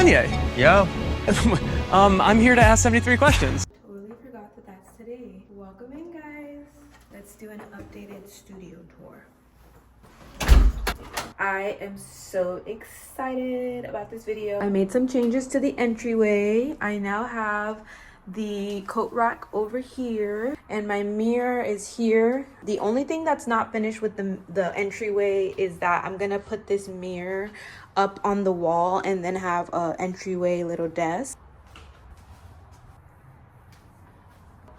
Kanye. Yo. I'm here to ask 73 questions. Totally forgot that that's today. Welcome in, guys. Let's do an updated studio tour. I am so excited about this video. I made some changes to the entryway. I now have the coat rack over here and my mirror is here. The only thing that's not finished with the entryway is that I'm gonna put this mirror up on the wall and then have a entryway little desk.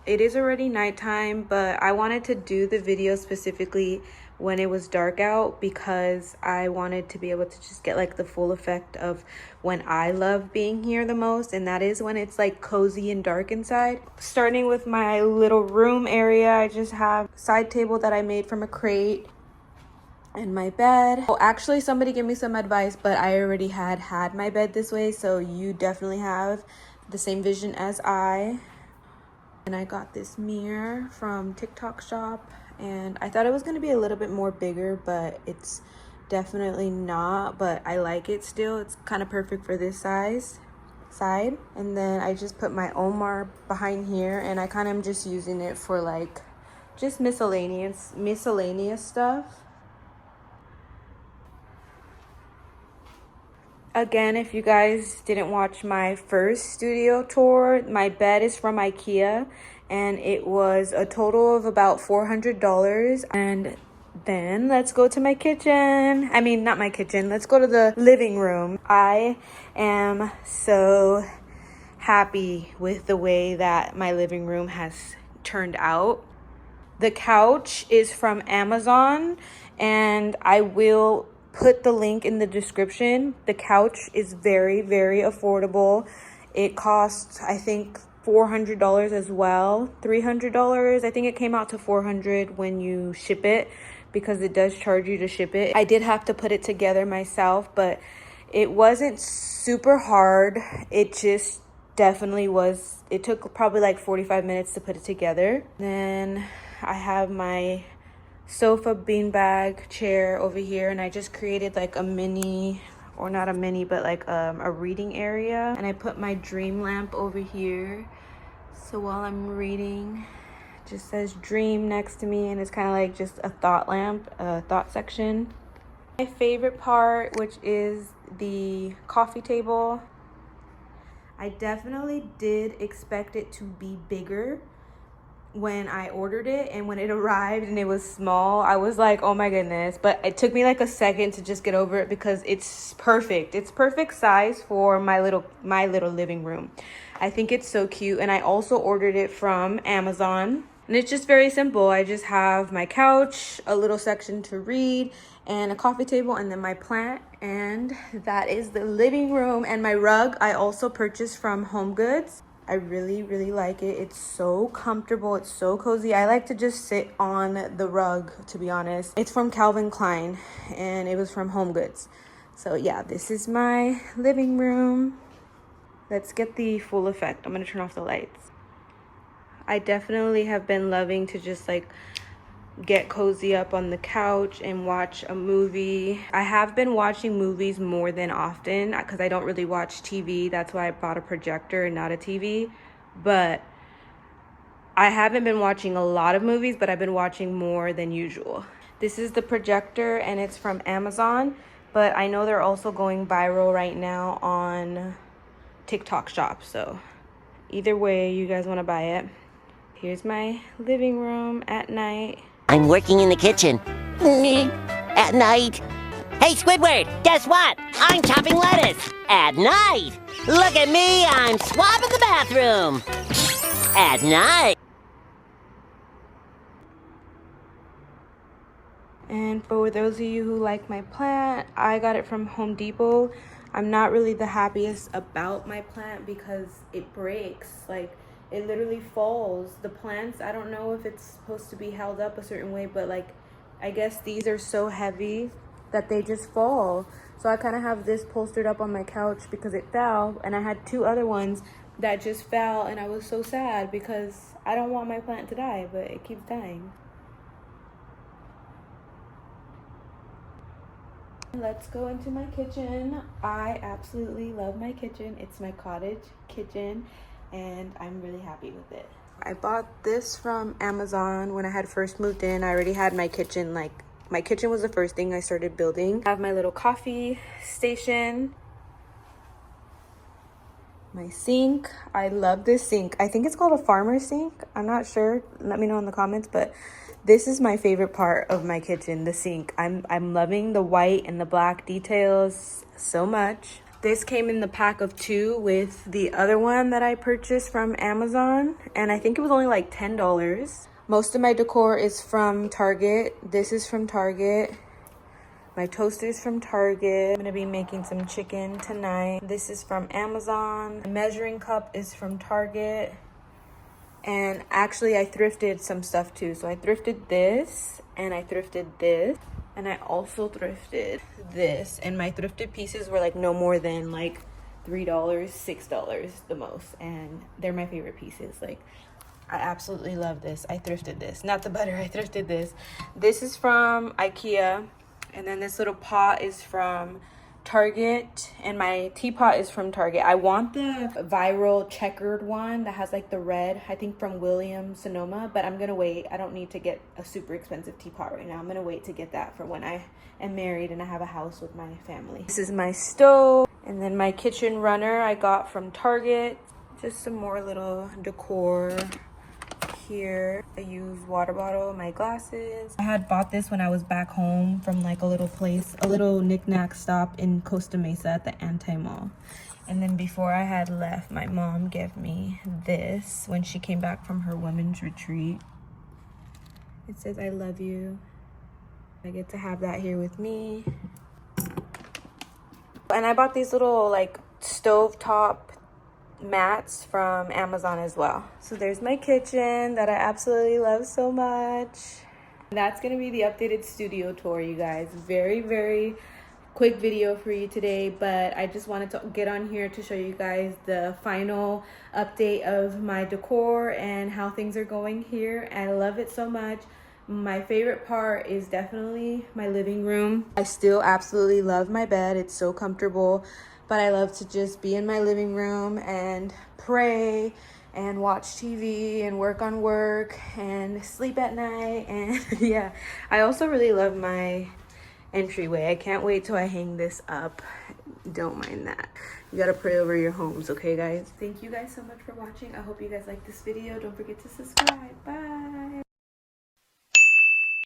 It is already nighttime, but I wanted to do the video specifically when it was dark out because I wanted to be able to just get like the full effect of when I love being here the most, and that is when it's like cozy and dark inside. Starting with my little room area, I just have a side table that I made from a crate and my bed. Oh, actually somebody gave me some advice, but I already had my bed this way, so you definitely have the same vision as I. And I got this mirror from TikTok shop and I thought it was going to be a little bit more bigger, but it's definitely not, but I like it still. It's kind of perfect for this side. And then I just put my Omar behind here and I kind of am just using it for like just miscellaneous stuff. Again, if you guys didn't watch my first studio tour, my bed is from IKEA and it was a total of about $400. And then let's go to my kitchen. I mean, not my kitchen. Let's go to the living room. I am so happy with the way that my living room has turned out. The couch is from Amazon and I will put the link in the description. The couch is very, very affordable. It costs, I think, $400 as well. $300. I think it came out to $400 when you ship it because it does charge you to ship it. I did have to put it together myself, but it wasn't super hard. It just definitely was. It took probably like 45 minutes to put it together. Then I have my sofa beanbag chair over here and I just created like a mini, or not a mini, but like a reading area, and I put my dream lamp over here so while I'm reading it just says dream next to me, and it's kind of like just a thought lamp, a thought section. My favorite part, which is the coffee table. I definitely did expect it to be bigger when I ordered it, and when it arrived and it was small, I was like, oh my goodness. But it took me like a second to just get over it because it's perfect. It's perfect size for my little living room. I think it's so cute. And I also ordered it from Amazon. And it's just very simple. I just have my couch, a little section to read, and a coffee table, and then my plant. And that is the living room. And my rug I also purchased from HomeGoods. I really, really like it. It's so comfortable. It's so cozy. I like to just sit on the rug, to be honest. It's from Calvin Klein and it was from HomeGoods. So yeah, this is my living room. Let's get the full effect. I'm gonna turn off the lights. I definitely have been loving to just like get cozy up on the couch and watch a movie. I have been watching movies more than often because I don't really watch TV. That's why I bought a projector and not a TV. But I haven't been watching a lot of movies, but I've been watching more than usual. This is the projector and it's from Amazon, but I know they're also going viral right now on TikTok shop. So either way, you guys want to buy it. Here's my living room at night. I'm working in the kitchen. At night. Hey, Squidward, guess what? I'm chopping lettuce. At night. Look at me, I'm swabbing the bathroom. At night. And for those of you who like my plant, I got it from Home Depot. I'm not really the happiest about my plant because it breaks. Like, it literally falls. The plants, I don't know if it's supposed to be held up a certain way, but like, I guess these are so heavy that they just fall. So I kind of have this bolstered up on my couch because it fell, and I had two other ones that just fell, and I was so sad because I don't want my plant to die, but it keeps dying. Let's go into my kitchen. I absolutely love my kitchen. It's my cottage kitchen and I'm really happy with it. I bought this from Amazon when I had first moved in. I already had my kitchen, like my kitchen was the first thing I started building. I have my little coffee station, my sink. I love this sink. I think it's called a farmer sink. I'm not sure. Let me know in the comments, but this is my favorite part of my kitchen, the sink. I'm loving the white and the black details so much. This came in the pack of 2 with the other one that I purchased from Amazon, and I think it was only like $10. Most of my decor is from Target. This is from Target. My toaster's from Target. I'm gonna be making some chicken tonight. This is from Amazon. The measuring cup is from Target. And actually I thrifted some stuff too. So I thrifted this and I thrifted this. And I also thrifted this. And my thrifted pieces were like no more than like $3, $6 the most. And they're my favorite pieces. Like, I absolutely love this. I thrifted this. Not the butter, I thrifted this. This is from IKEA. And then this little pot is from Target. And my teapot is from Target. I want the viral checkered one that has like the red, I think from Williams Sonoma. But I'm gonna wait. I don't need to get a super expensive teapot right now. I'm gonna wait to get that for when I am married and I have a house with my family. This is my stove. And then my kitchen runner I got from Target. Just some more little decor here. I use water bottle, my glasses. I had bought this when I was back home from like a little place, a little knick-knack stop in Costa Mesa at the anti-mall. And then before I had left, my mom gave me this when she came back from her women's retreat. It says, I love you. I get to have that here with me. And I bought these little like stovetop mats from Amazon as well. So there's my kitchen that I absolutely love so much. That's gonna be the updated studio tour, you guys. Very quick video for you today, but I just wanted to get on here to show you guys the final update of my decor and how things are going here. I love it so much. My favorite part is definitely my living room. I still absolutely love my bed. It's so comfortable. But I love to just be in my living room and pray and watch TV and work on work and sleep at night. And yeah, I also really love my entryway. I can't wait till I hang this up. Don't mind that. You gotta pray over your homes, okay guys? Thank you guys so much for watching. I hope you guys like this video. Don't forget to subscribe. Bye.